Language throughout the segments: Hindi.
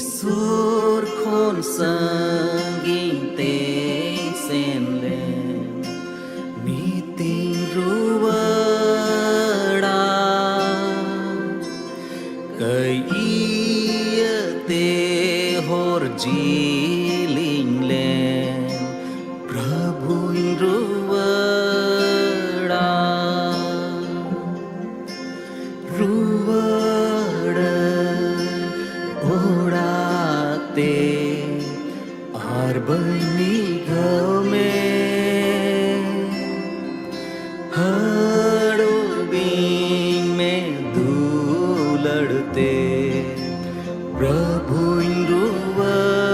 Sur khôn sangin tên sen lên mi tình ruwa da cây ia te hor jiling lên Prabhu ruwa da और बनी गाँव में हड़ो बीन में दूलड़ते प्रभु इंद्रुवड़ा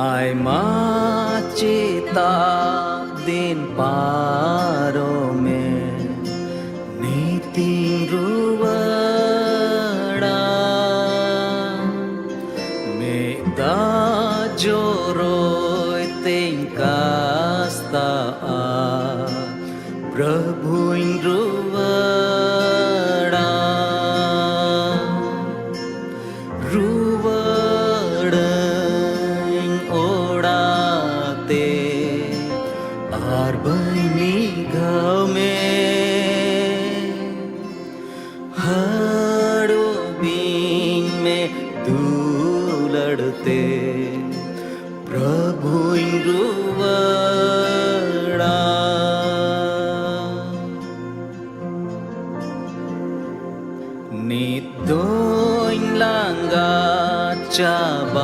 आय माचेता दिन पारों में नीति Joroi tengkasta Prabhu Indruwada Ruwadeng odate Arbani gaँव में हड़ो बीन में दूलड़ते Prabhu Indruwada Nit doing langga chabawatan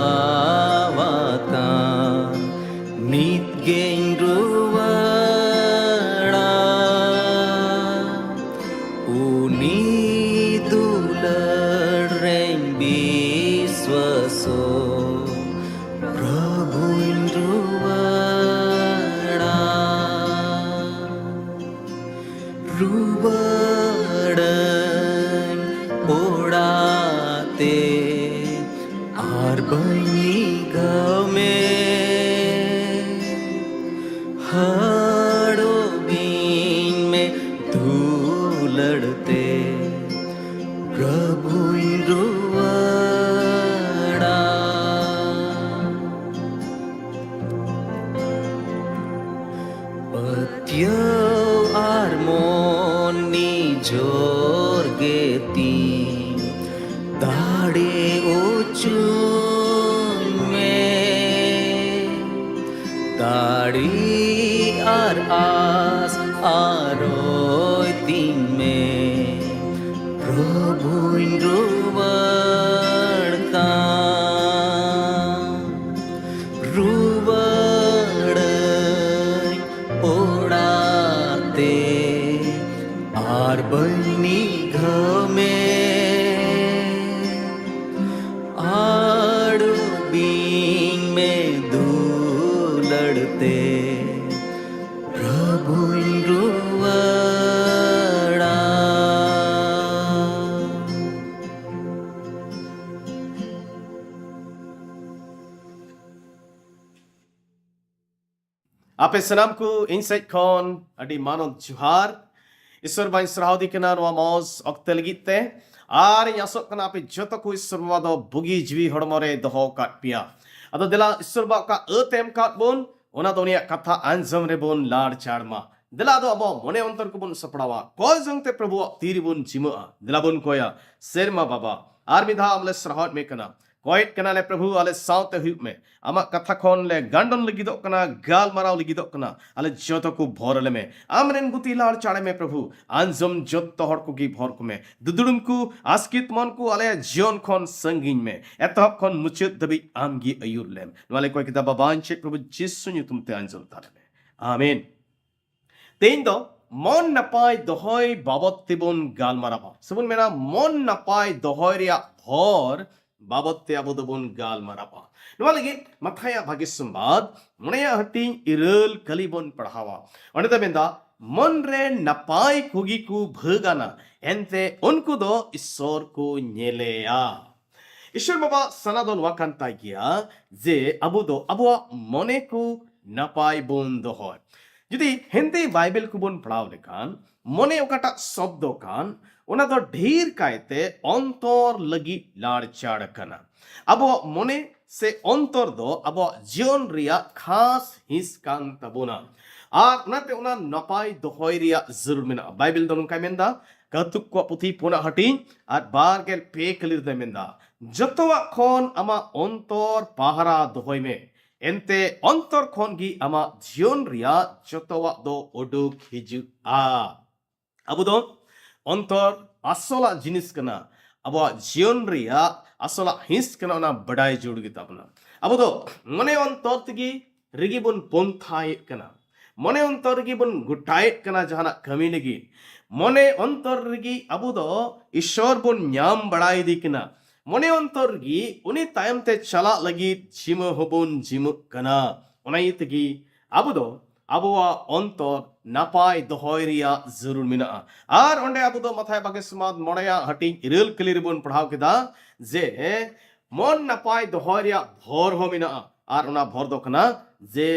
Nit gain ruwada Uni dulad reng biswaso Ruwadeng odate Arbani गाँव में हड़ो बीन में दूलड़ते प्रभु इंद्रुवड़ा पत्यो armoni jorgeti dade ochun mein dadi ar as aroi tin mein prabhu indruwada ruwadeng odate और बनी गाँव में आड़ो बीन में दूलड़ते प्रभु इंद्रुवड़ा आपे सलाम को इंसाइट कौन अडी मानो जुहार ईश्वर बाई सराहदी कना नवा मौज ऑक्ते लगित ते आर यासोक कना पे जतो को ईश्वर बाबा दो बुगी जीवी हड़मरे दहो काट पिया अदो दिला ईश्वर बाबा का अतेम काट बोन ओना दोनिया कथा आंजम रे बोन लाड़ चाड़मा दिला दो अबो मोने अंतर को बोन सपड़ावा कोय जंगते प्रभु तीरी बोन जिमा दिला bone Koya शेरमा Baba are Midha अमले सराहत में कना कोयट कना ले प्रभु आले साउते हुप में आमा कथा खोन ले गांडन लगिदो कना गाल मराव लगिदो कना आले जतो को भोरले में आमरेन गुती लाड़ चाड़े में प्रभु आंजम जतो हड़ को की भोर को में दुदुडुम को आस्कित मन को आले जीवन खोन संगीन में एतहब खोन मुचित दबी आमगी अयुर लेम वाले कोई किताब बांचे प्रभु जिसु तुमते आंजल तारे में आमीन तेइन दो मन नपाय दोहय बाबत तिबुन गाल मराबा सबुन मेना मन नपाय दोहय रिया भोर बाबते अबो दोबुन गाल मराबा नवा लगी मथाया भागिसुमबाद मुनेया हटिंग इरल कलिबोन पढ़ावा ओने तबेंदा मन रे नपाय कुगी को भगाना एंते उनको दो ईश्वर को नेलेया ईश्वर बाबा सनादन वाकांता गिया जे अबो दो अबो मने को नपाय बोन दोहय जुदी हिंदी बाइबल को बोन पढ़ाव लेखान मने ओकाटा शब्द कान ओना दो ढेर कायते अंतर लगी लाड़चाड़ कना अब मने से अंतर दो अब जीवन रिया खास हिस कान तबोना आर ओनाते ओना नपाय दोहय रिया जरूर मेना बाइबल दो नुका मेंदा कतुक को पुथी पुना हटिंग आर बारगेल पे कलिर दे मेंदा जतवा खन आमा अंतर पहारा दोहय में एंते अंतर खन गी आमा जीवन रिया जतवा दो ओडुक हिजु आ अब दो अंतर असला जिनिस कना अब जीवन रिया असला हिंस कना ओना बडाय जुड़ गी ताबना अब दो मने अंतर तगी रिगी बुन पंथाय कना मने अंतर रिगी बुन गुटाय कना जहाना कमी लगी मने अंतर रिगी अब दो ईश्वर बुन न्याम बडाय दी कना मने अंतर रिगी उनी तायम ते चला लगी जिम होबुन जिम कना ओनाई तगी अब दो अबुआ अंतर नापाय दोहय रिया जरूर मिना आर ओंडे अबु दो मथाय बागे समाद मोड़या हटिंग इरेल क्लियर बुन पढ़ाव केदा जे मन नापाय दोहय रिया भर हो मिना आर ओना भर दो कना जे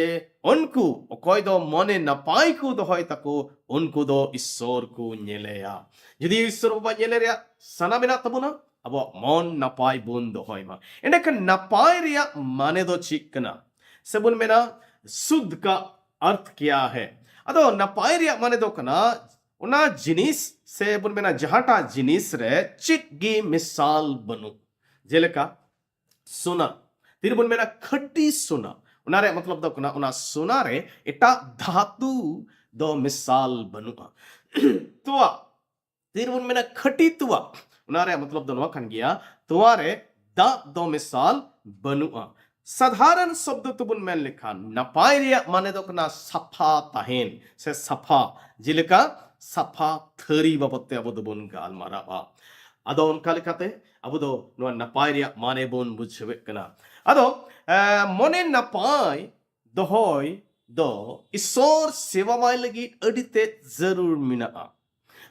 उनको अकय दो मने नापाय को दोहय ताको उनको दो ईश्वर को नेलेया यदि ईश्वर बाबा नेले रिया सना मिना तबुना अब मन नापाय बुन दोहय मा एंडे नापाय रिया माने दो चिक कना सेबुन मेना शुद्ध का अर्थ क्या है अदो नपाय रिया माने दो कना उना जिनिस से बुन मेना जहाटा जिनिस रे चिटगी मिसाल बनु जेलेका सोना तिर बुन मेना खट्टी सोना उना रे मतलब दो कना उना सोना रे एटा धातु दो मिसाल बनु तुआ तिर बुन मेना खट्टी तुआ उना रे मतलब दो नवा खन गया तुआ रे दा दो मिसाल बनु साधारण शब्द तुबुन मेन लिखा नपाय रिया माने दो कना सफा ताहेन से सफा जिलेका सफा थरी बाबते अब दो बुन गाल माराबा अदो उनका लिखाते अब दो नो नपाय रिया माने बुन बुझवे कना अदो मने नपाय दोहय दो ईश्वर सेवा माय लगी अडिते जरूर मिना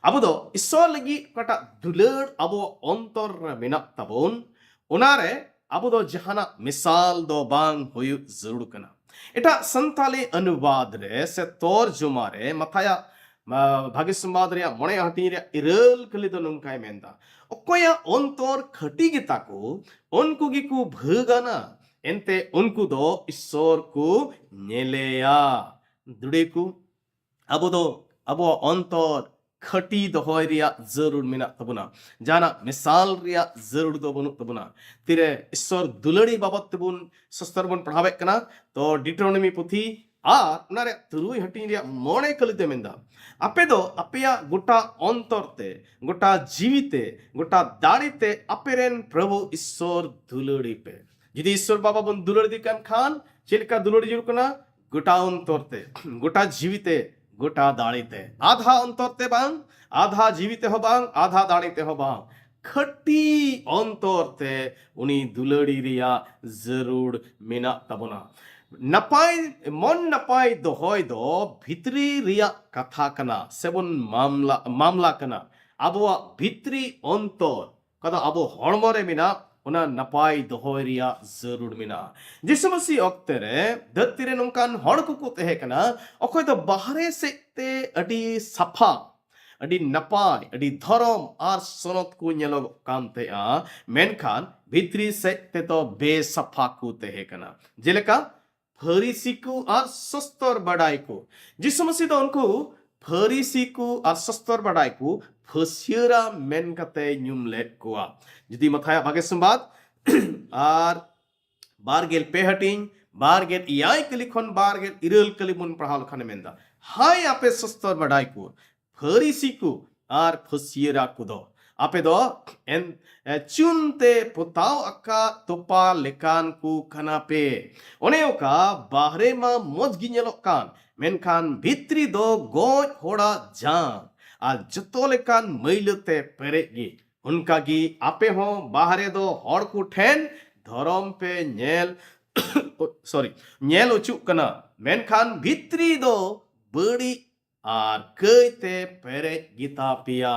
अब दो ईश्वर लगी कटा दुलड़ अब अंतर मिना तबुन उनारे अब दो जहाना मिसाल दो बांग हुयु जरूर कना एटा संताली अनुवाद रे से तोर जुमारे मथाया भाग्य संवाद रे मणे हटी रे इरल कली दो नुंकाय मेंदा ओकोया अंतर खटी गिता को उनको गिकु भगना एंते उनको दो ईश्वर को नेलेया दुड़े को अब दो अब अंतर खटी दोहय रिया जरूर मिना तबुना जाना मिसाल रिया जरूर दो बनु तबुना तिरे ईश्वर दुलड़ी बाबत तबुन सस्तर बन पढ़ावे कना तो डिट्रोनोमी पुथी आर उनारे तुरुई हटी रिया मोणे कलिते मेंदा आपे दो अपेया गोटा अंतरते गोटा जीविते गोटा दाड़ीते अपेरेन प्रभु ईश्वर दुलड़ी पे यदि ईश्वर बाबा बन दुलड़ी दिकान खान चिलका दुलड़ी जुर कना गोटा अंतरते गोटा जीविते गोटा दाड़ीते आधा अंतरते बांग आधा जीविते हो बांग आधा दाड़ीते हो बांग खट्टी अंतरते उनी दुलड़ी रिया जरूर मेना तबना नपाय मन नपाय दोहय दो भितरी रिया कथा कना सेबुन मामला कना आबुआ भितरी अंतर कदा आबो हड़मो रे मेना उना नपाय दोहय रिया जरूर मिना जिसु मसीह अक्ते रे धरती रे नोंकान हड़ को तहे कना अखय दो बाहरे से ते अडी सफा अडी नपाय अडी धरम आर सनत को नेलो कांते आ मेनखान भितरी से ते तो बेसफा को तहे कना जेलेका फरीसी को आर सस्तर बड़ाई को जिसु मसीह दो उनको फरीसी को आर सस्तर बड़ाई को फसियरा मेन कते न्यूम ले कोआ जदि मथाया भागे संवाद आर बारगेल पे हटिंग बारगेल इयाय कली खन बारगेल इरल कली मुन पढ़ाल खने मेंदा हाय आपे सस्तर बड़ाई को फरीसी को आर फसियरा को दो आपे दो एन चुनते पुताव अका तोपा लेकान को खना पे ओने ओका बाहरे मा मज गिनेलो कान मेनखान भित्री दो गोज होड़ा जान आ जतो लेकान मैलते पेरेगी उनका गी आपे हो बाहरे दो हड़ को ठेन धरम पे नेल नेल उचुक कना मेनखान भित्री दो बड़ी आर कईते पेरे गीता पिया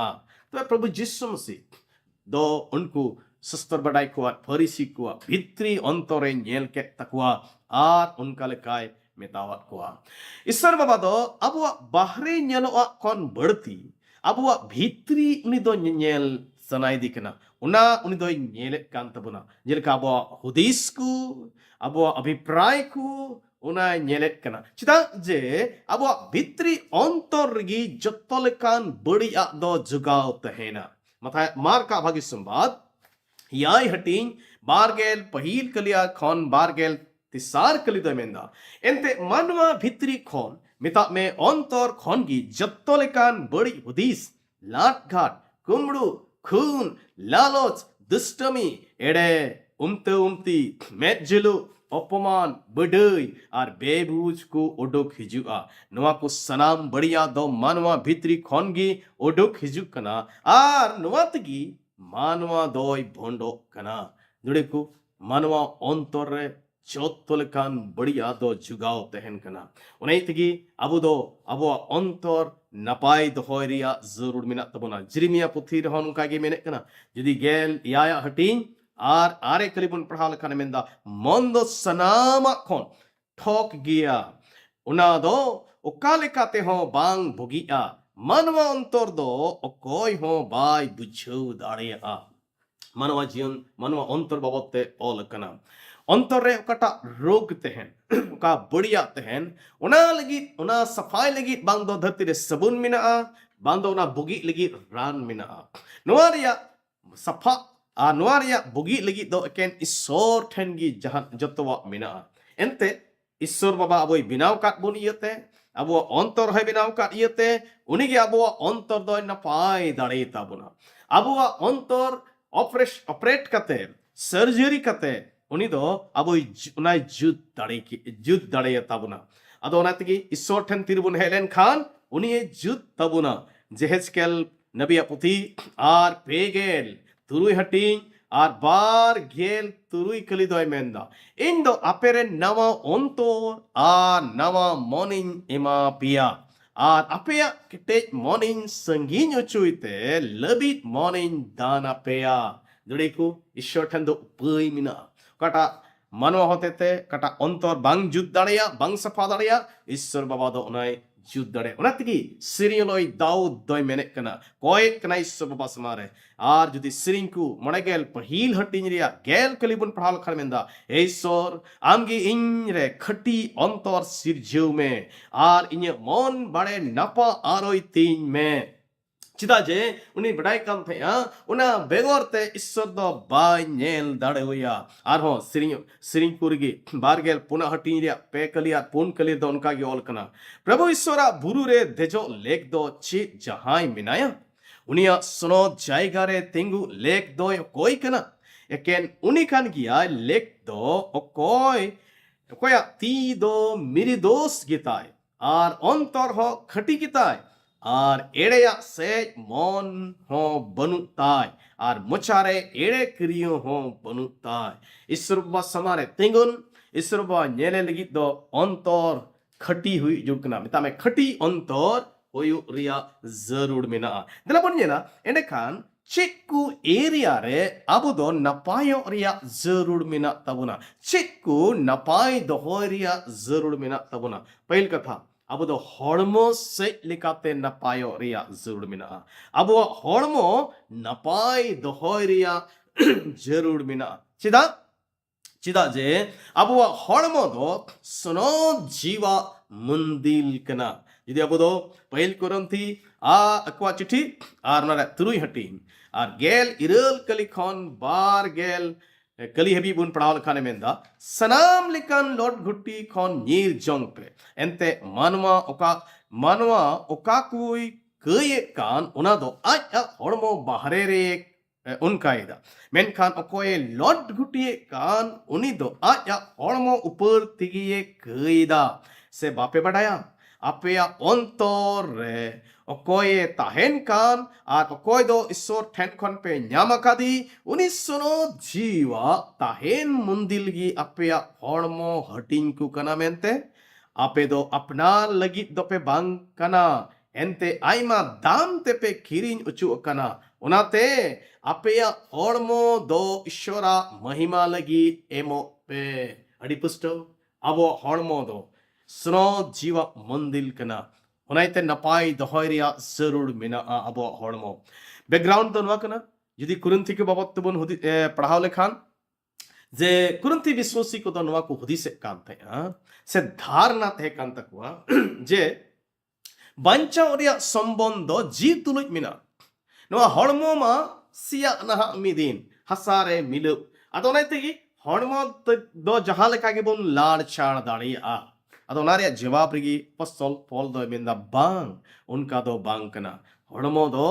तो प्रभु यीशु मसीह दो उनको सस्तर बड़ाई को फरीसी को भित्री अंतरे नेल के तकवा आर उनका लेकाय मेतावत को ईश्वर बाबा दो अब बाहरे नेलोआ कौन बढ़ती abuak bhitri uni do nyel sanai dikena una uni do nyelet kan tabuna jeleka abuak hudis ku abuak abhipray ku una nyelet kana chida je abuak bhitri ontor gi jotto lekan badiak do jugau tahena matha marka bhagi sumbat yai hating bargel pahil kalia khon bargel tisar kali do menda ente manwa bhitri khon मिता में अंतर खन की जत्तो लेकान बड़ी हुदीस लाट घाट कुमड़ू खून लालच दुष्टमी एड़े उमते उमती मेजलु अपमान बडई और बेबूज को ओडोक हिजुआ नवा को सनाम बढ़िया दो मानवा भीतरी खन की ओडोक हिजु कना आर नवा तगी मानवा दोय भोंडो कना जुड़े को मानवा अंतर रे चौथलकान बढ़िया दो जुगाव तहन कना उन्हें तगी अबो दो अबो अंतर नपाय दोहय रिया जरूर मिना तबना जिरिमिया पुथी रहन उनका गे मेने कना जदि गेल याया हटिंग आर आरे कलिबन पढ़ा लखान मेंदा मंदो सनामा खन ठोक गिया उना दो ओका लेकाते हो बांग भोगिया मानवा अंतर दो ओकोय हो बाय बुझौ दाड़ेया मानवा जीवन मानवा अंतर बाबते ऑल कना अंतर रे ओकाटा रोग तहन ओका बढ़िया तहन उना लगी उना सफाई लगी बांग दो धरती रे सबुन मिना बांग दो उना बुगी लगी रान मिना नोआ रिया सफा आ नोआ रिया बुगी लगी दो एकेन ईश्वर ठेन गी जहां जतवा मिना एंते ईश्वर बाबा अबोय बिनाव काट बुन इयते अबो अंतर है बिनाव काट इयते उनी गे अबो अंतर दो नपाय दाड़े ताबुना अबो अंतर ऑपरेट कते सर्जरी कते उनी दो अब उनाय जुद दाड़े ताबुना अदो ओना तगी ईश्वर ठन तिरबुन हेलेन खान उनी जुद ताबुना जेहेजकेल नबिया पुथी आर पेगेल तुरुई हटिंग आर बार गेल तुरुई कली दोय मेंदा इन दो अपेरे नवा अंतर आर नवा मॉर्निंग एमा पिया आर अपेया किटे मॉर्निंग संगीन चुइते लबित मॉर्निंग दाना पेया जुड़ेको ईश्वर ठन दो पई मिना कटा मानवा होते थे कटा अंतर बांग जुद दाड़िया बांग सफा दाड़िया ईश्वर बाबा दो उनाय जुद दाड़े उना तगी सिरियलोय दाऊद दोय मेने कना कोय कना ईश्वर बाबा समारे आर जुदी सिरिंग को मणेगेल पहिल हटिन रिया गेल कलिबुन पढ़ाल खन मेंदा ईश्वर आमगी इन रे खटी अंतर सिरजौ में आर इnye मन बाड़े नपा आरोय तीन में चिदा जे उनी बड़ाई काम थे उना बेगोरते ईश्वर दो बाय नेल दाड़े होया आर हो सिरिंग कुरगी बारगेल पुना हटिन रिया पे कलिया पुन कली दो उनका गे ऑल कना प्रभु ईश्वरा बुरु रे देजो लेक दो ची जहाय मिनाया उनिया सुनो जायगा रे तिंगु लेक दो कोई कना एकेन उनी कान गिया लेक दो कोया ती दो मिरी दोस्त गिताय आर अंतर हो खटी गिताय आर एड़ेया से मन हो बनुताय आर मुचारे एड़े क्रियो हो बनुताय ईश्वर बाबा समारे तिंगुन ईश्वर बाबा नेले लगी दो अंतर खटी हुई जुकना मिता में खटी अंतर होयु रिया जरूर मिना दला बन जेला एंडे खान चिक्कू एरिया रे अबु दो नपायो रिया जरूर मिना तबुना चिक्कू नपाय दोहो रिया जरूर मिना तबुना पहल कथा अब दो हड़मो से लिकाते नपायो रिया जरूर मिना अब हड़मो नपाय दोहोय रिया जरूर मिना चिदा जे अब हड़मो दो सुनो जीवा मंदिल कना यदि अब दो पहल कुरंथी अक्वा चिठी आर ना तुरुई हटी आर गेल इरल कली खन बार गेल कली हबी बुन पढ़ाव खाने मेंदा सनाम लिकन लोट घुट्टी खन नीर जंग पे एंते मानवा ओका कोई कये कान उना दो आज हड़मो बाहरे रे उनकायदा मेनखान ओकोय लोट घुट्टी कान उनी दो आज हड़मो ऊपर तिगिए कयदा से बापे बढ़ाया अपेया अंतर रे ओकोय ताहेन कान आर ओकोय दो ईश्वर ठेन खन पे न्यामकादी उनी सुनो जीवा ताहेन मुंदिल गी अपेया हड़मो हटिंग को कना मेंते आपे दो अपना लगी दो पे बांग कना एंते आइमा दाम ते पे किरिन उचु कना उनाते अपेया हड़मो दो ईश्वरा महिमा लगी एमो पे अड़ी पुष्टो अबो हड़मो दो सुनो जीवा मंदिल कना ᱚᱱᱟᱛᱮ ᱱᱟᱯᱟᱭ ᱫᱚᱦᱚᱭ ᱨᱮᱭᱟᱜ ᱡᱟᱹᱨᱩᱲ ᱢᱮᱱᱟᱜᱼᱟ ᱟᱵᱚᱣᱟᱜ ᱦᱚᱲᱢᱚ ᱵᱮᱠᱜᱨᱟᱣᱩন্ড ᱫᱚ ᱱᱚᱣᱟ ᱠᱟᱱᱟ ᱡᱩᱫᱤ ᱠᱩᱨᱤᱱᱛᱷᱤ ᱠᱚ ᱵᱟᱵᱚᱫ ᱛᱮᱵᱚᱱ ᱯᱟᱲᱦᱟᱣ ᱞᱮᱠᱷᱟन जे कुरंती विश्वासी को नवा को हुदिसे कान तहेगा से धारणा तहे कान तकुआ जे बांचाव रिया संबंध जीव तुलुज मिना नवा हड़मो मा सिया नहा मिदिन हसारे मिलु अदो नाइतेगी हड़मो दो जहां लेका के बोन लाड़ छाड़ दाड़िया अदो नारिया जवाब रिगी पसल पोल दो मिंदा बांग उनका दो बांग कना हड़मो दो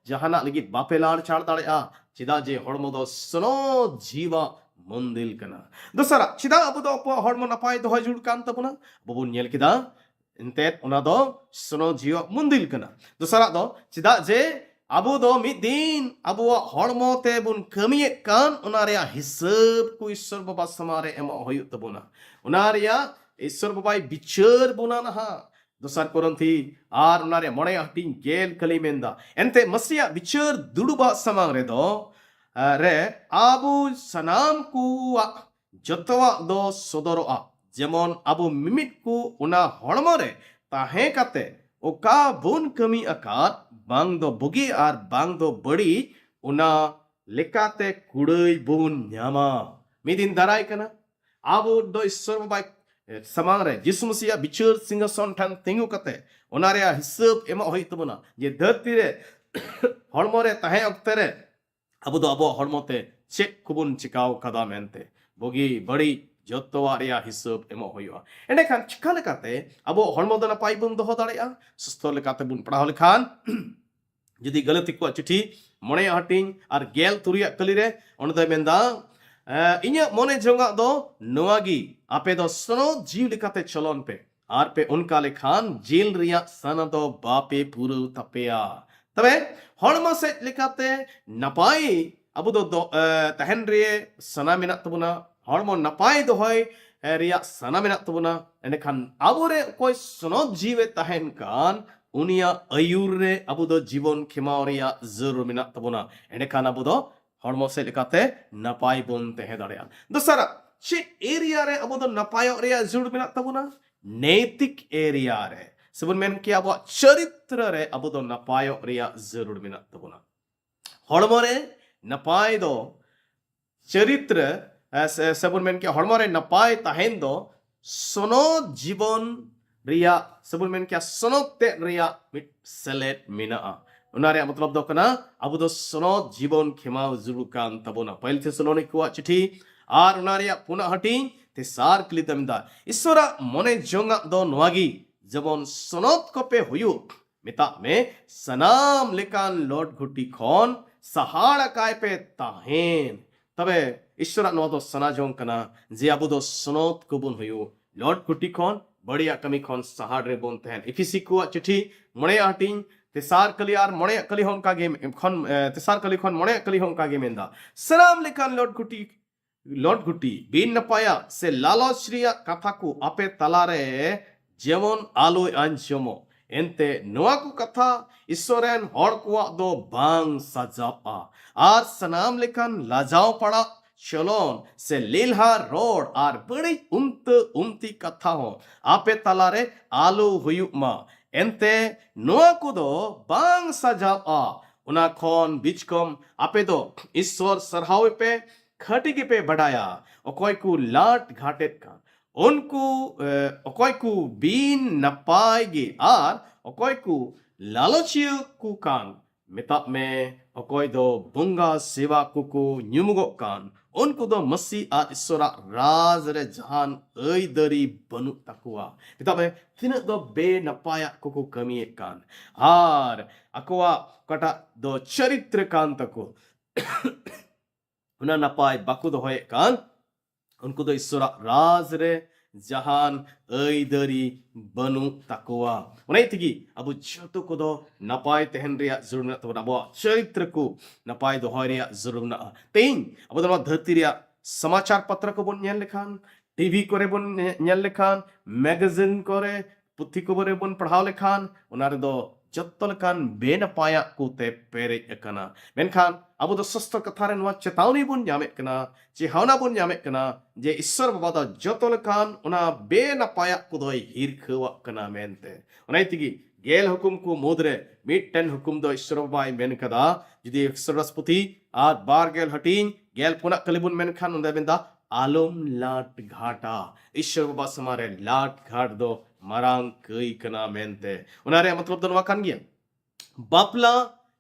जहाना लगी बापे लाड़ छाड़ दाड़िया चिदा जे हड़मो दो सनो जीवा मंदिल कना दोसरा चिदा अबो दो हड़मो नपाय दो जुड़ कान तबना बबुन नेल किदा इनते उना दो सनो जीवा मंदिल कना दोसरा दो चिदा जे अबो दो मिद दिन अबो हड़मो ते बुन कमिये कान उना रिया हिसाब को ईश्वर बाबा समारे एमो होयु तबना उना रिया ईश्वर बाबा बिचार बुना नहा दोसर कोरंथी आर उना रिया मोणे हटिंग गेल कली मेंदा एनते मसिया बिचार दुडुबा समांग रे दो रे आबु सनाम कुआ जतवा दो सदरोआ जेमन आबु मिमिट को उना हड़मो रे ताहे काते ओका बुन कमी आकार बांग दो बुगी आर बांग दो बड़ी उना लेकाते कुड़ई बुन न्यामा मिदिन दाराय कना आबु दो ईश्वर बाबा समांग रे जिसु मसीहा बिचार सिंहासन ठान तिंगु काते उना रे हिसाब एमा होई तबना जे धरती रे हड़मो रे ताहे अक्ते रे अब दो अबो हड़मोते चेक कुबुन चिकाव कदा मेनते बोगी बड़ी जतवा रिया हिसाब एमो होयुआ एंडे खान चिका लेकाते अबो हड़मो दो नपाय बुन दोहो दाड़िया सुस्थो लेकाते बुन पढ़ाव लेखान जुदी गलती को चिठी मोणे हटिंग आर गेल तुरिया कली रे ओन दो मेंदा इन्या मोने जोंगा दो नोवागी आपे दो सनो जीव लेकाते चलोन पे आर पे उनका लेखान जेल रिया सना दो बापे पुरु तपेया तबे हड़मो से लेकाते नपाय अब दो तहन रे सना मेना तबुना हड़मो नपाय दोहय रिया सना मेना तबुना एने खान अब रे कोई सनो जीवे तहन कान उनिया अयुर रे अब दो जीवन खिमाव रिया जरूर मेना तबुना एने खान अब दो हड़मो से लेकाते नपाय बोन तहे दाड़िया दोसरा चे एरिया रे अब दो नपाय रिया जरूर मेना तबुना नैतिक एरिया रे सबन मेन कि अब चरित्र रे अब दो नपाय रिया जरूर मेना तबुना हड़मो रे नपाय दो चरित्र सबन मेन कि हड़मो रे नपाय तहेन दो सोनो जीवन रिया सबन मेन कि सोनो ते रिया मिट सेलेट मिना उना रे मतलब दो कना अब दो सोनो जीवन खिमाव जरूर कान तबुना पहले थेसलोनिक को चिठी आर उना रे पुना हटी ते सार क्लितमदा ईश्वरा मने जोंगा दो नवागी जबन सनत कोपे हुयु मिता में सनाम लेकान लॉर्ड घुटी खन सहाड़ा काय पे ताहेन तबे ईश्वरा नो दो सना जोंग कना जे अबु दो सनत कुबुन हुयु लॉर्ड घुटी खन बढ़िया कमी खन सहाड़ रे बोन तहन इफिसी को चिठी मणे हटिंग तेसार कलियार मणे कली होन का गेम खन तेसार कली खन मणे कली होन का गेमेंदा सनाम लेकान लॉर्ड घुटी बिन नपाया से लालच रिया कथा को आपे तलारे जेमन आलो आंजमो एनते नोआ को कथा ईश्वरन हड़ को दो बांग सजापा आर सनाम लेकान लाजाव पड़ा चलोन से लीलहा रोड आर बड़ी उमती कथा हो आपे तलारे आलो हुयुक मा एनते नोआ को दो बांग सजापा उना खन बिचकम आपे दो ईश्वर सरहावे पे खटिगे पे बढ़ाया ओकोय को लाट घाटेत का उनको ओकोय को बीन नपायगे आर ओकोय को लालचिय को कान मिता में ओकोय दो बुंगा सेवा को न्युमुगो कान उनको दो मसी आ ईश्वरा राज रे जहान ऐ दरी बनु तकुआ मिता में तिन दो बे नपाया को कमिए कान आर अकोआ कटा दो चरित्र कान तको उना नपाय बाकु दो होए कान उनको दो ईश्वरा राज रे जहान ऐ दरी बनु तकुआ उनाई तिगी अब जतो को दो नपाय तहन रिया जरूर ना तबना अब चरित्र को नपाय दो होय रिया जरूर ना तेन अब दो धरती रिया समाचार पत्र को बोन नेल लेखान टीवी करे बोन नेल लेखान मैगजीन करे पुथी को बरे बोन पढ़ाव लेखान उना रे दो जत्तल कान बेनपाया को ते पेरे एकना मेनखान अब दो सस्त्र कथा रे नवा चेतावनी बुन ᱧᱟᱢᱮ कना चिहावना बुन ᱧᱟᱢᱮ कना जे ईश्वर बाबा ᱫᱚ ᱡᱚᱛᱚ ᱞᱮᱠᱟᱱ ᱚᱱᱟ ᱵᱮᱱᱟᱯᱟᱭᱟᱜ ᱠᱚᱫᱚᱭ ᱦᱤᱨᱠᱷᱟᱹᱣᱟᱜ ᱠᱟᱱᱟ ᱢᱮᱱᱛᱮ ᱚᱱᱟ ᱛᱮᱜᱮ गेल हुकुम को मुद्रे मिट्टन हुकुम दो ईश्वर बाबाई मेन कदा जुदी एक्सरस पुथी are bar Gayle हटीन Gayle Pune कलिबुन main Khan उंदे बेंदा आलम लाट घाटा ईश्वर बाबा समारे लाट घाट दो मारांग कई कना मेनते उनारे मतलब दो नवा कान गिया बापला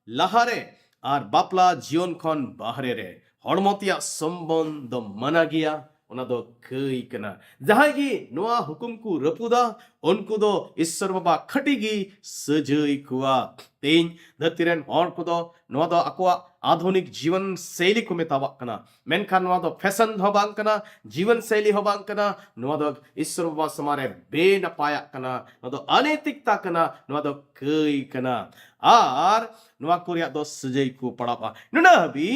लहारे आर बापला जीवन खन बाहरे रे हड़मतिया संबंध दो मना गिया उना दो कई कना जहां गी नवा हुकुम को रपुदा उनको दो ईश्वर बाबा खटीगी सजई कुआ तेन धरतीरेन हर को दो नवा दो अकुआ आधुनिक जीवन शैली को मेतावा कना मेनखान नवा दो फैशन हो बांग कना जीवन शैली हो बांग कना नवा दो ईश्वर बाबा समारे बेनपाया कना नवा दो अनैतिकता कना नवा दो कई कना आर नवा कोरिया दो सजई को पड़ापा नुना भी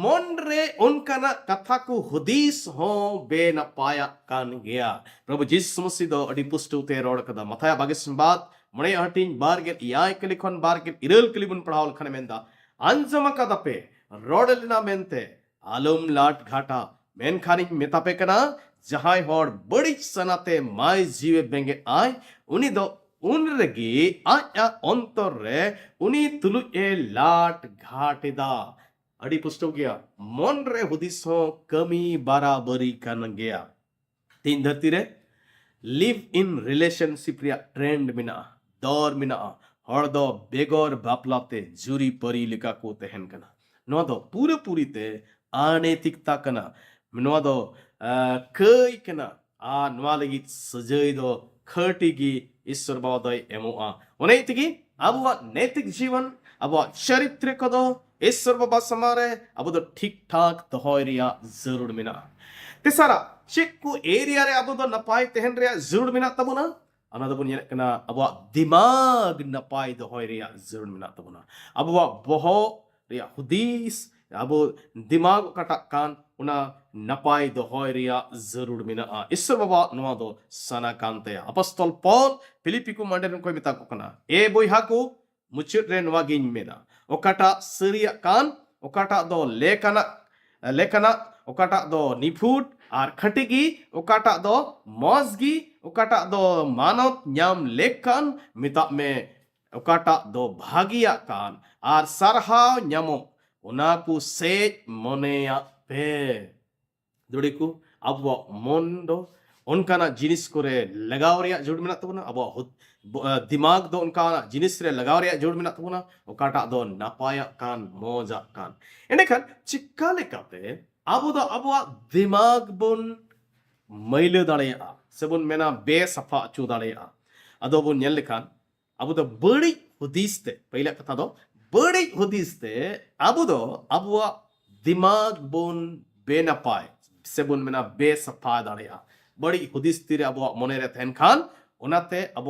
मन रे उनका कथा को हुदीस हो बेनपाया कान गया प्रभु जिस मसीह दो अडी पुष्टु ते रोड कदा मथाया बागिस बात मणे हटिन बार गेट याय कलिखन बार गेट इरल कलिबुन पढ़ावल खने मेंदा अंजम कदपे रोडलिना मेंते आलम लाट घाटा मेन खानी मेतापे कना जहाय हर बड़ी सनाते माय जीवे बेंगे आय उनी दो उन रगी आया अंतर रे उनी तुलु ए लाट घाटेदा अड़ी पुष्टो गया मन रे हुदिस हो कमी बराबरी कन गया तीन धरती रे लिव इन रिलेशनशिप रिया ट्रेंड मिना दौर मिना हर दो बेगोर बापलाते जुरी परी लिका को तहन कना नो दो पूरे पूरी ते अनैतिकता कना नो दो कई कना आ नवा लगी सजई दो खटीगी ईश्वर बाबा दो एमोआ उनेतिगी अबुआ नैतिक जीवन अबुआ चरित्र कदो ईश्वर बाबा समारे अब दो ठीक ठाक दहोय रिया जरूर मिना तेसारा चिक्कू एरिया रे अब दो नपाय तहन रिया जरूर मिना तबुना अना दबुन ये कना अबुआ दिमाग नपाय दहोय रिया जरूर मिना तबुना अबुआ बहो रिया हुदीस अब दिमाग कटा कान उना नपाय दहोय रिया जरूर मिना ईश्वर बाबा नवा दो सना कांते अपस्तल पौल फिलिपी को मंडन को मिता को कना ए बोयहा को मुचुट रे नवा गिन मेना ओकाटा सरिया कान ओकाटा दो लेखना ओकाटा दो निफुट आर खटिगी ओकाटा दो मौजगी ओकाटा दो मानव न्याम लेखान मिता में ओकाटा दो भागिया कान आर सरहाव न्यामो उना को से मनेया पे दुड़ीकू अब मन दो उनका जिनिस को रे लगाव रिया जोड़ मेना तबना अब दिमाग दो उनका जिनिस रे लगाव रिया जोड़ मेना तबना ओकाटा दो नपाया कान मोजा कान एंडेखान चिक्का लेकाते अब दो अब दिमाग बुन मैल दाड़ेया सेबुन मेना बेसफा अचू दाड़ेया अदो बुन नेल लेखान अब दो बड़ी हुदीसते पहले कथा दो बड़ी हुदीसते अब दो अब दिमाग बुन बेनपाय सेबुन मेना बेसफा दाड़ेया बड़ी हुदीस तीरे अब मने रे तहन खान उनाते अब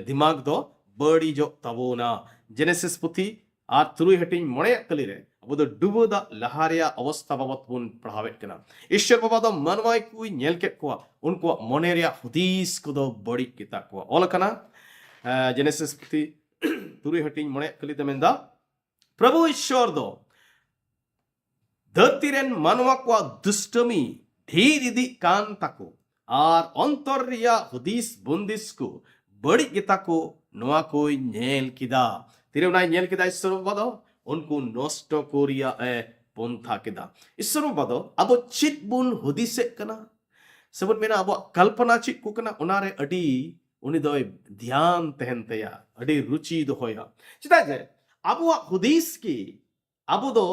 दिमाग दो बड़ी जो तबोना जेनेसिस पुथी आर तुरुई हटिन मणे कली रे अब दो डुबो दा लहारिया अवस्था बाबत बुन पढ़ावे कना ईश्वर बाबा दो मनवाय कुई नेल के को उनको मने रे हुदीस को दो बड़ी किता को ओल कना जेनेसिस पुथी तुरुई हटिन मणे कली ते मेंदा प्रभु ईश्वर दो धरतीरेन मानवा को दुष्टमी ढेर इदी कान ताको आर अंतर रिया हुदीस बुंदिस को बड़ी गिता को नवा कोई नेल किदा तिरे उनाय नेल किदा ईश्वर बाबा दो उनको नष्ट कोरिया ए पंथा किदा ईश्वर बाबा दो अब चित बुन हुदीसे कना सबन मेना अब कल्पना चित को कना उनारे अडी उनी दो ध्यान तहन तया अडी रुचि दो होया चिता जे अब हुदीस की अब दो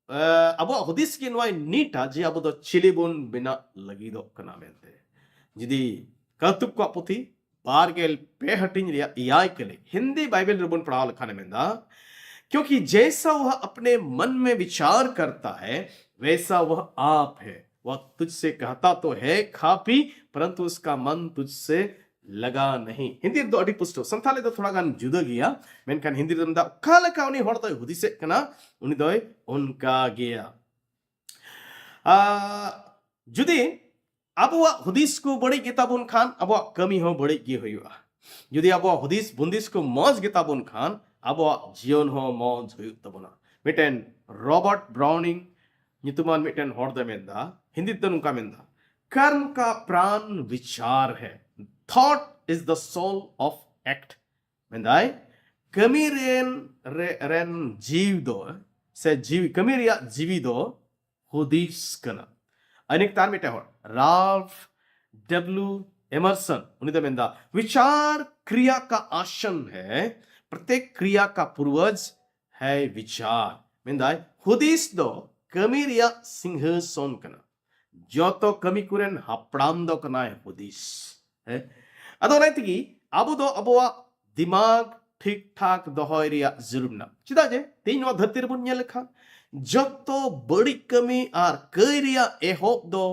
अब हुदीस की नवाय नीटा जे अब दो चिलिबुन बिना लगी दो कना मेनते जिदी कतुक को पुथी बारगेल पे हटिन रिया याय केले हिंदी बाइबल रुबुन पढ़ाव लखाने मेंदा क्योंकि जैसा वह अपने मन में विचार करता है वैसा वह आप है वह तुझसे कहता तो है खा पी परंतु उसका मन तुझसे लगा नहीं हिंदी दो अडी पुष्टो संथाले दो थोड़ा गान जुदा गया मेनखान हिंदी दंदा काले का उनी हड़ तो हुदिसे कना उनी दो उनका गया जुदी अब हुदीस को बड़ी गिताबुन खान अब कमी हो बड़ी गे हुआ जुदी अब हुदीस बुंदिस को मौज गिताबुन खान अब जीवन हो मौज हुई तबना मिटेन रॉबर्ट ब्राउनिंग नितुमान मिटेन हड़ दे मेंदा हिंदी दन उनका मेंदा कर्म का प्राण विचार है thought is the soul of act menday kami ren jiv do se jiv kami ria jivi do hudis kana अनेक तार में टहर राल्फ डब्ल्यू एमर्सन उन्हीं तो मेंदा विचार क्रिया का आसन है प्रत्येक क्रिया का पूर्वज है विचार मेंदा हुदिस दो कमी रिया सिंहासन कना जो तो कमी कुरेन हापड़ाम दो कना है हुदिस है अदो नहीं थी अबो दो अबोआ दिमाग ठीक ठाक दोहय रिया जरूर ना चिदा जे तीन वा धरती बुन नेल खा जतो बड़ी कमी और करिया एहोब दो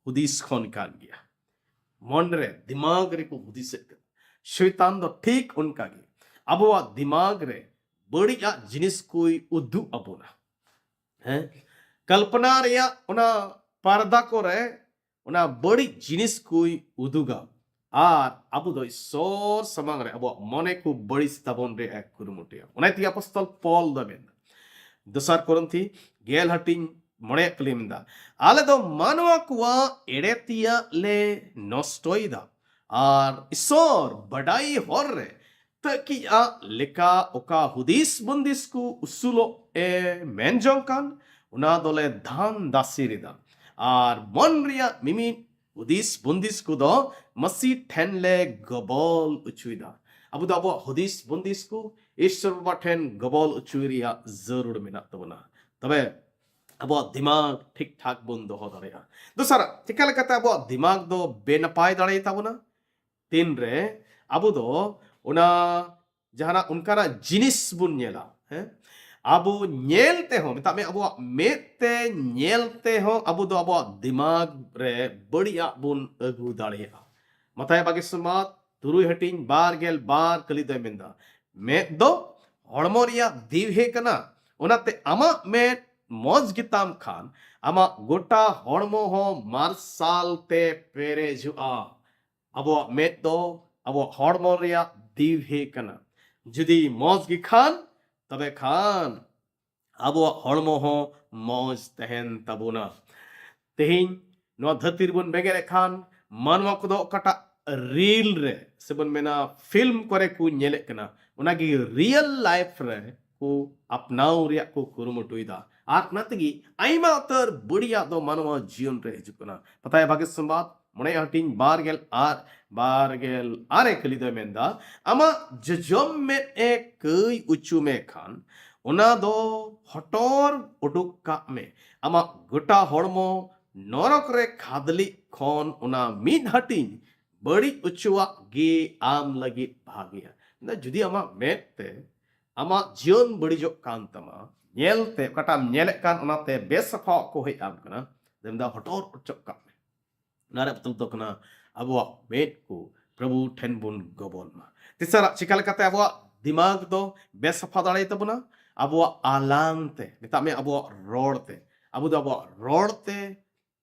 हुदिस खन कान गया मन रे दिमाग रे को हुदिस शैतान दो ठीक उनका गे अबोआ दिमाग रे बड़िया जिनिस कोई उद्दू अबोना हैं कल्पना रिया उना पर्दा को रे उना बड़ी जिनिस कोई उदुगा और अबो दो सोर समांग रे अबो मने को बड़ी स्ताबन रे एक कुरुमुटिया उना ती अपostol पॉल दो बेन दसार कोरंथी गेल हटिंग मणे कलिमदा आले दो मानवा कुआ एड़ेतिया ले नष्टोइदा और ईश्वर बड़ाई होर रे तकी आ लेका ओका हुदिस बंदिस को उसूलो ए मेनजोंकान उना दोले धान दासिरिदा और मन रिया मिमी हुदिस बंदिस को दो मसी ठेन ले गबल उचुइदा अब दो अब हुदिस बंदिस को ईश्वर बाठेन गबल उचुरिया जरूर मिना तबना तबे अब दिमाग ठीक ठाक बन दो दड़ेया दूसरा चिका लेकाते अब दिमाग दो बेनपाय दड़े ताबना तीन रे अब दो उना जहाना उनका जिनिस बुन नेला हैं अब नेलते हो मिता में अब मेते नेलते हो अब दो अब दिमाग रे बढ़िया बुन अगु दड़ेया मताय बागेसमात तुरुई हटिंग बार गेल बार कली दो मेंदा में दो हड़मोरिया दीव कना उनाते आमा में मौज गिताम खान आमा गोटा हड़मो हो मार्साल ते पेरे जुआ अब में दो अब हड़मोरिया दीव कना जुदी मौज गी खान तबे खान अब हड़मो हो मौज तहन तबुना तेहिन नो धरती बुन बेगेरे खान मानवा को दो कटा रील रे सेबन मेना फिल्म करे को नेले कना उनागी रियल लाइफ रे को अपनाव रिया को कुरुमुटुइदा आर नतगी आइमा तर बढ़िया दो मानवा जीवन रे हिजुकना पता है भाग्य संवाद मने हटिंग बारगेल आरे कली दो मेंदा आमा जजम में एक कई उच्चू में खान उना दो हटोर उडुक का में आमा गोटा हड़मो नरक रे खादली खोन उना मिद हटिंग बड़ी उच्चुआ गे आम लगी भागिया ना जुदी आमा मेते आमा जीवन बड़ी जो कान तमा नेलते कटाम नेले कान उनाते बेसफा को है आम कना देमदा हटोर उच्चक का नारे पतल तो कना अबवा मेट को प्रभु ठेन बुन गबोल मा तिसरा चिकल कते अबवा दिमाग दो बेसफा दाड़े तबना अबवा आलांगते मिता में अबवा रोड़ते अबवा रोड़ते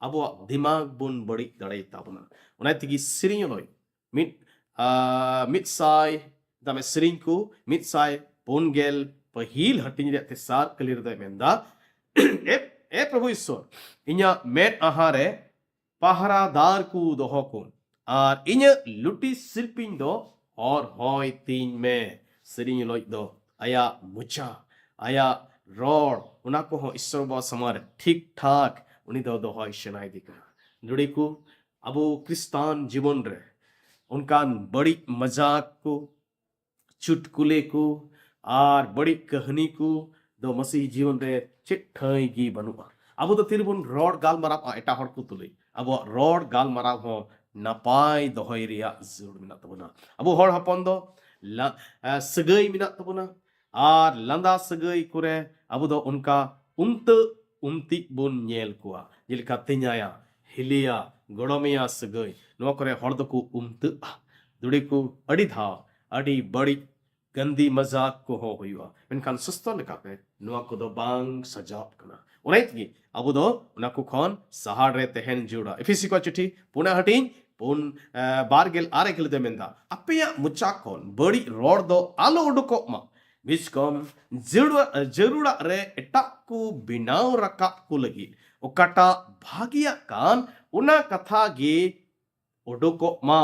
अब दिमाग बुन बड़ी दड़े ताबना उना तिगी सिरिंग लोय मिट साय दामे सिरिंग को मिट साय पोनगेल पहिल हटिंग रे ते सार कलिर दे मेंदा ए प्रभु ईश्वर इन्या मेट आहारे पहरादार को दोहो कोन और इन्या लुटी सिल्पिंग दो और होय तीन में सिरिंग लोय दो आया मुचा आया रोड उना को हो ईश्वर बा समार ठीक ठाक उनी दो दोहय शनाय दिका जुड़ी को अब क्रिस्तान जीवन रे उनका बड़ी मजाक को चुटकुले को और बड़ी कहानी को दो मसीह जीवन रे चिट्ठाई गी बनुआ अब तो तिरबुन रोड गाल मराब एटा हड़ को तुले अब रोड गाल मराब हो नपाय दोहय रिया जरूर मिना तबना अब हड़ हपन दो सगई मिना तबना और लंदा सगई करे अब दो उनका उमती बुन नेल कुआ जिलका तिन्याया हिलिया गड़मिया सगई नो करे हड़ दको उमत दुड़ी को अड़ी धा अड़ी बड़ी गंदी मजाक को हो हुआ मेनखान सस्तो लेकाते नो को दो बांग सजाब कना उनाइतगी अब दो उना को खन सहार रे तहन जुड़ा इफिसी को चिठी पुना हटिंग पुन बारगेल आरे गल दे मेंदा अपेया मुचा कोन बड़ी रोड दो आलो उडको मा बिस्कम जरूरा रे एटाकू बिनाव रका को लगी ओकाटा भागिया कान उना कथा गे उडको मा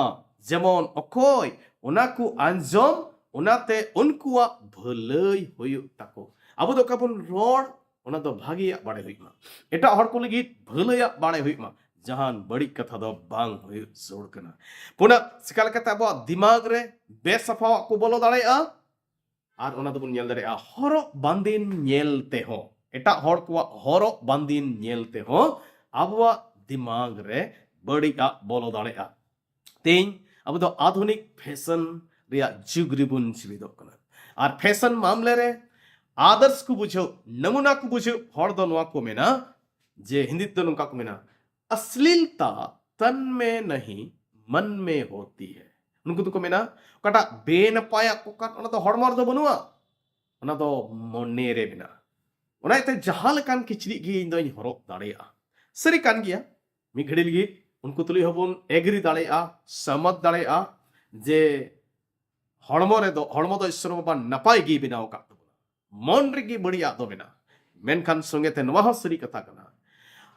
जेमन अकोय उना को अंजम ᱚᱱᱟᱛᱮ ᱩᱱᱠᱩᱣᱟᱜ ᱵᱷᱟᱹᱞᱟᱹᱭ ᱦᱩᱭᱩᱜ ᱛᱟᱠᱚ ᱟᱵᱚ ᱫᱚ ᱚᱠᱟ ᱵᱚᱱ ᱨᱚᱲ ᱚᱱᱟ ᱫᱚ ᱵᱷᱟᱜᱤᱭᱟᱜ ᱵᱟᱲᱟᱭ ᱦᱩᱭᱩᱜ ᱢᱟ ᱮᱴᱟᱜ ᱦᱚᱲ ᱠᱚ ᱞᱟᱹᱜᱤᱫ ᱵᱷᱟᱹᱞᱟᱹᱭᱟᱜ ᱵᱟᱲᱟᱭ ᱦᱩᱭᱩᱜ ᱢᱟ ᱡᱟᱦᱟᱱ ᱵᱟᱹᱲᱤᱡ ᱠᱟᱛᱷᱟ ᱫᱚ ᱵᱟᱝ ᱦᱩᱭᱩᱜ ᱡᱟᱹᱨᱩᱲ ᱠᱟᱱᱟ ᱯᱩᱱᱟᱜ ᱪᱮᱠᱟ ᱞᱮᱠᱟᱛᱮ ᱟᱵᱚᱣᱟᱜ ᱫᱤᱢᱟᱜ ᱨᱮ ᱵᱮᱥᱟᱯᱷᱟᱣᱟᱜ ᱠᱚ ᱵᱚᱞᱚ ᱫᱟᱲᱮᱭᱟᱜᱼᱟ ᱟᱨ ᱚᱱᱟ ᱫᱚᱵᱚᱱ ᱧᱮᱞ ᱫᱟᱲᱮᱭᱟᱜᱼᱟ ᱦᱚᱨᱚᱜ ᱵᱟᱸᱫᱮᱱ ᱧᱮᱞ ᱛᱮᱦᱚᱸ ᱮᱴᱟᱜ ᱦᱚᱲ ᱠᱚᱣᱟᱜ ᱦᱚᱨᱚᱜ ᱵᱟᱸᱫᱮᱱ ᱧᱮᱞ ᱛᱮᱦᱚᱸ ᱟᱵᱚᱣᱟᱜ ᱫᱤᱢᱟᱜ ᱨᱮ ᱵᱟᱹᱲᱤᱡᱟᱜ ᱵᱚᱞᱚ ᱫᱟᱲᱮᱭᱟᱜᱼᱟ ᱛᱮᱦᱮᱧ ᱟᱵᱚ ᱫᱚ ᱟধুনিক ᱯᱷᱮᱥᱚᱱ ᱨᱮᱭᱟᱜ ᱡᱩᱜᱽ ᱨᱮᱵᱚᱱ ᱡᱤᱣᱤᱫᱚᱜ ᱠᱟᱱᱟ ᱟᱨ ᱯᱷᱮᱥᱚᱱ ᱢᱟमले रे आदर्श को बुझो नमूना को बुझो हर दो नवा को मेना जे हिंदी तो नुका को मेना अश्लीलता तन में नहीं मन में होती है उनको तो को मेना कटा बेन पाया को कट ओना तो हड़मर दो बनुआ ओना तो मने रे मेना ओना ते जहां लकान किचरी गी इन दोई हरक दाड़ेया सरी कान गिया मी घड़ी लगी उनको तुली हबन एग्री दाड़ेया समत दाड़ेया जे हड़मो रे दो हड़मो दो ईश्वर बाबा नपाय गी बिनाव का मन रेगी बड़िया दो बिना मेनखान संगे ते नवा हो सरी कथा कना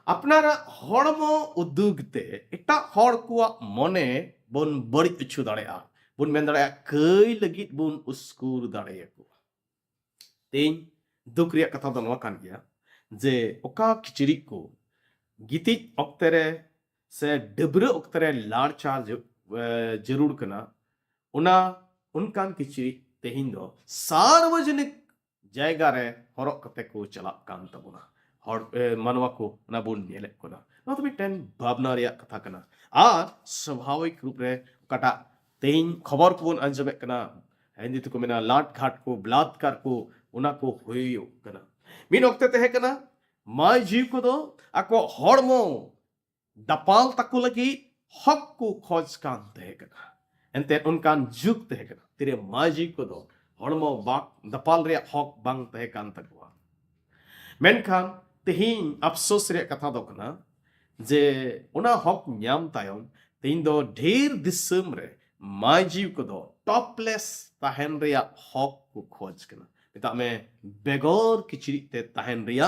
अपनारा हड़मो उदुगते एटा हड़ कुआ मने बन बड़ी इच्छु दाड़ेया बुन मेन दाड़ेया कई लगित बुन उस्कुर दाड़ेया को तेन दुख रिया कथा दो नवा कान गया जे ओका खिचड़ी को गितिज ऑक्ते रे से डबरे ऑक्ते रे लाड़ चार जरूर कना उना उनकान किचड़ी तेहिन दो सार्वजनिक जायगा रे हरक कते को चलाक कान तबुना हर मानवा को ना बुन नेले कोना ना तो मिटेन भावना रिया कथा कना आर स्वाभाविक रूप रे कटा तेहिन खबर को बुन अंजमे कना हिंदी तो को मेना लाट घाट को बलात्कार को उना को होयो कना मिन वक्ते तहे कना माय जीव को दो आको हड़मो दपाल तको लगी हक को खोज कान तहे कना एंते उनकान जुग तहे कना तेरे माय जीव को दो हड़मो बाक दपाल रे हक बांग तहे कान तकवा मेनखान तेहिन अफसोस रे कथा दो कना जे उना हक न्याम तायम तेहिन दो ढेर दिसम रे माय जीव को दो टॉपलेस ताहेन रे हक को खोज कना मेता में बेगौर किचड़ी ते ताहेन रे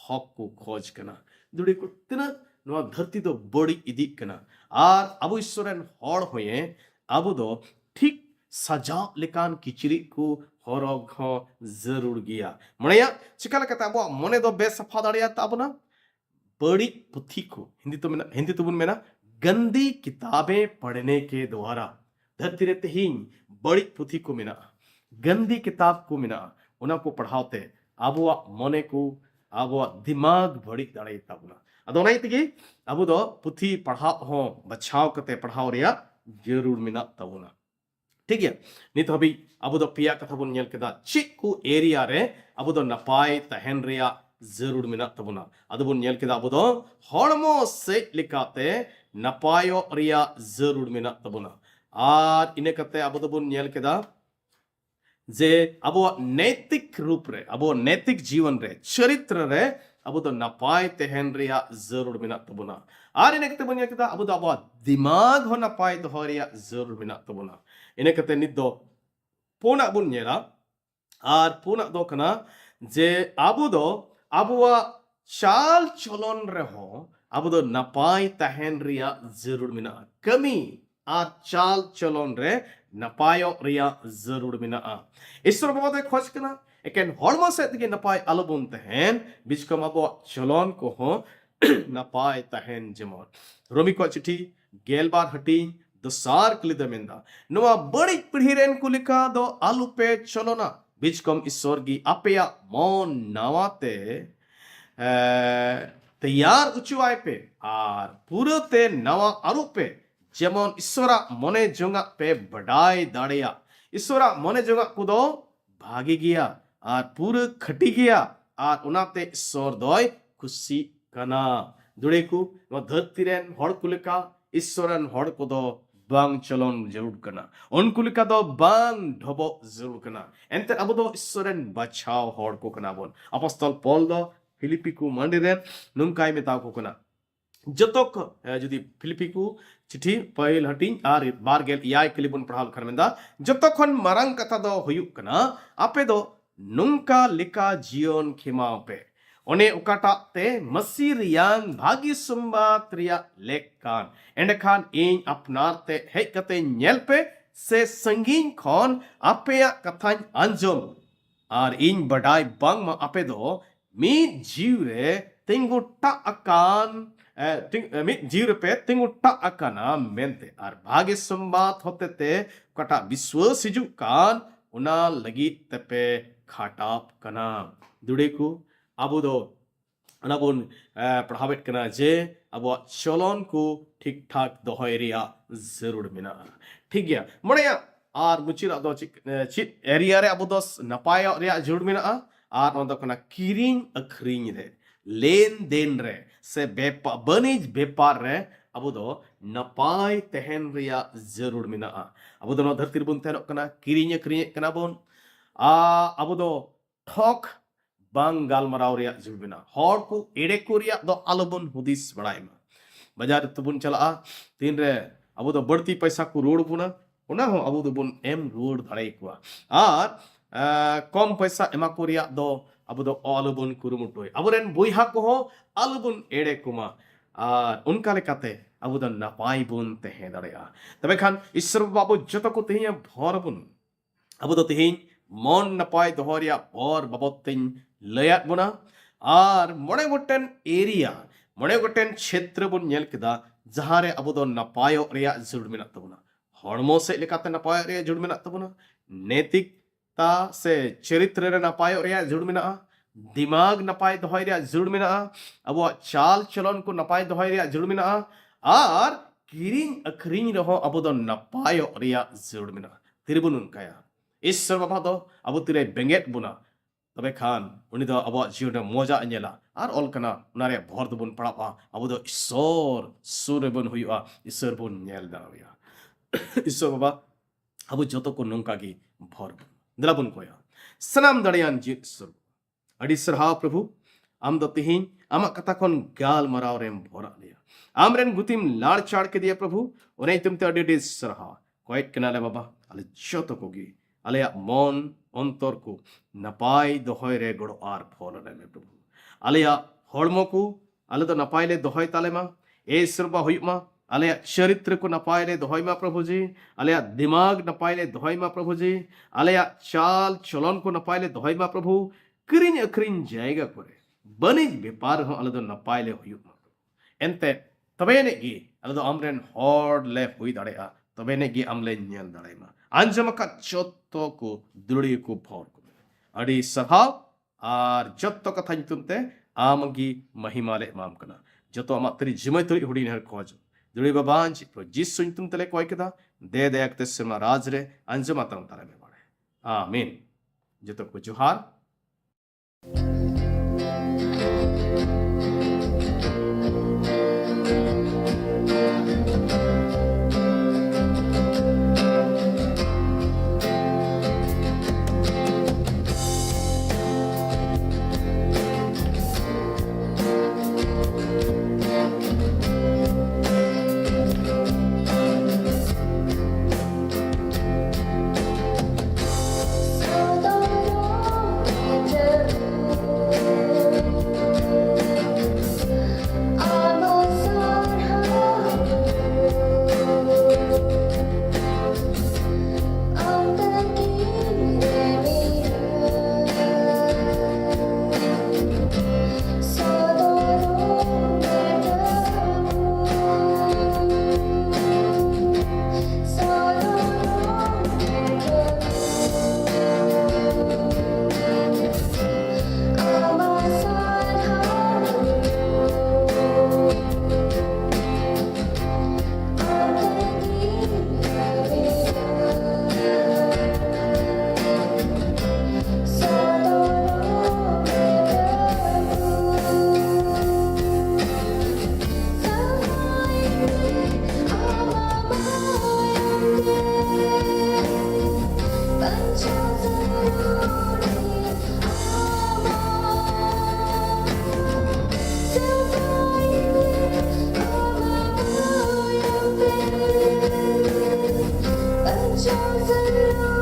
हक को खोज कना दुड़ी को तना नवा धरती दो बड़ी इदी कना आर अबो ईश्वरन हड़ होये अबो दो ठीक सजा लेकान किचड़ी को हरग हो जरूर गया मणया चिका लेकाते अबो मने दो बेसफा दाड़िया ताबना बड़ी पुथी को हिंदी तो बुन मेना गंदी किताबें पढ़ने के द्वारा धरती रे तेहिन बड़ी पुथी को मेना गंदी किताब को मेना उना को पढ़ावते अबो मने को अबो दिमाग बड़ी दाड़े ताबना अदो नाई तगी अबो दो पुथी पढ़ाव हो बचाव कते पढ़ाव रिया जरूर मेना ताबना ठीक है नित हबी अबो दो पिया कथा बुन नेल केदा चिक को एरिया रे अबो दो नपाय तहन रिया जरूर मेना ताबना अदो बुन नेल केदा अबो दो हड़मो से लिकाते नपायो रिया जरूर मेना ताबना आर इने कते अबो दो बुन नेल केदा जे अबो नैतिक रूप रे अबो नैतिक जीवन रे चरित्र रे अबो दो नपाय तहन रिया जरूर मेना ताबना आर इने कते बुन नेल केदा अबो दो अबो दिमाग हो नपाय दो रिया जरूर मेना ताबना इने कते नित दो पोना बुन नेला आर पोना दो कना जे अबो दो अबुआ चाल चलन रे हो अबो दो नपाय तहन रिया जरूर मेना कमी आर चाल चलन रे नपायो रिया जरूर मेना ईश्वर बाबा दो खोज कना एकेन हड़मो से तगे नपाय आलोबन तहन बिचकम अबो चलन को हो नपाय तहन जेमन रोमी को चिठी गेलबार हटी दोसार कलिद मेंदा नवा बड़ी पीढ़ी रेन कुलिका दो आलू पे चलोना बिचकम ईश्वर की अपेया मन नवाते तैयार उचुआय पे आर पूरते नवा आरूप पे जेमन ईश्वरा मने जोंगा पे बड़ाई दाड़िया ईश्वरा मने जोंगा कुदो भागी गया आर पूरे खटी गया आर उनाते ईश्वर दोय खुशी कना दुड़ेकु नो धरती रेन हड़ कुलिका ईश्वरन हड़ कुदो बांग चलन जरूर कना उनको लिखा दो बांग ढबो जरूर कना एंते अब दो ईश्वरन बचाव हड़ को कना बोन अपostol पॉल दो फिलिपी को मंडी रेन नुंकाय मेता को कना जतक जदि फिलिपी को चिठी पहिल हटिंग आर बारगेल याय कलिबन पढ़ाल खरमेंदा जतखन मारंग कथा दो हुयुक कना आपे दो नुंका लिका जीवन खिमाव पे ओने उकाटा ते मसीर यांग भागी सुंबात रिया लेक कान एंड खान इन अपनार ते हेज कते नेल पे से संगीन खन आपेया कथान अंजम और इन बडाई बंग मा आपे दो मीत जीव रे तिंगु टा अकान मीत जीव पे तिंगु टा अकाना मेंते और भाग्य संबात होते ते कटा विश्वास हिजुक कान उना लगी तेपे खाटाप कना दुड़े को अबो दो अनाबुन पढ़ावेट कना जे अब चलन को ठीक ठाक दोहय रिया जरूर मेना ठीक गया मणया और मुचिरा दो चित एरिया रे अब दो नपाय रिया जरूर मेना और नोंदो कना किरिंग अखरिंग रे लेन देन रे से बनिज बेपार रे अब दो नपाय तहन रिया जरूर मेना अब दो धरती बुन तहन कना किरिंग अखरिंग कना बोन अब दो ठोक बांग गालमराव रिया जरूर मेना हर को एड़े को रिया दो आलोबन हुदिस बड़ाई मा बाजार तबुन चला तीन रे अब दो बढ़ती पैसा को रोड बुना उना हो अब दो बुन एम रोड धड़ाई को और कम पैसा एमा को रिया दो अब दो आलोबन कुरुमुटोय अब रेन बोइहा को हो आलोबन एड़े कुमा और उनका लेकाते अब दो नपाई बुन तहे दड़ेया तबे खान ईश्वर बाबू जतो को तेहिया भर बुन अब दो तेहिन मन नपाय दोहरिया और बाबत तेन लयात बुना और मोड़े गोटेन एरिया मोड़े गोटेन क्षेत्र बुन नेल केदा जहां रे अब दो नपाय रिया जरूर मेना तबुना हड़मो से लेकाते नपाय रिया जरूर मेना तबुना नैतिकता से चरित्र रे नपाय रिया जरूर मेना दिमाग नपाय दोहय रिया जरूर मेना अब चाल चलन को नपाय दोहय रिया जरूर मेना और किरिंग अखरिंग रहो अब दो नपाय रिया जरूर मेना तिरबुन उनकाया ईश्वर बाबा दो अब तिरे बेंगेट बुना तबे खान उनी दो अब जीवन मजा नेला और ऑल कना उनारे भर दबुन पड़ापा अब दो ईश्वर सूर्य बन हुआ ईश्वर बन नेल दाविया ईश्वर बाबा अब जतो को नंका की भर दला बन कोया सनाम दड़ियान जी ईश्वर अड़ी सरहा प्रभु आम दो तिहिं आमा कथा कोन गाल मराव रेम भरा लिया आमरेन गुतिम लाड़ चाड़ के दिया प्रभु उन्हें तुम ते अड़ी सरहा कोइट कनाले बाबा अले जतो कोगी आलिया मन अंतर को नपाय दोहय रे गड़ो आर फल में प्रभु आलिया हड़मो को आले दो नपाय ले दोहय ताले मा ए सरबा हुई मा आलिया चरित्र को नपाय ले दोहय मा प्रभु जी आलिया दिमाग नपाय ले दोहय मा प्रभु जी आलिया चाल चलन को नपाय ले दोहय मा प्रभु किरिन अखरिन जायगा करे बनिज व्यापार हो आले दो नपाय ले हुई मा एंते तबे ने गी आले दो आमरेन हड़ ले हुई दाड़ेया तबे ने गी आमले नेल दाड़े मा आंजम का जत्तो को दुड़ी को भर को अड़ी सहाव और जत्तो कथा तुमते आमगी महिमा ले माम कना जतो आमा तरी जिमै तरी हुडी ने खोज दुड़ी बाबांज प्रो जिस सुन तुम तले कोई कदा दे देखते समा राज रे आंजम आतम तारे में बाड़े आमीन जतो को जोहार chosen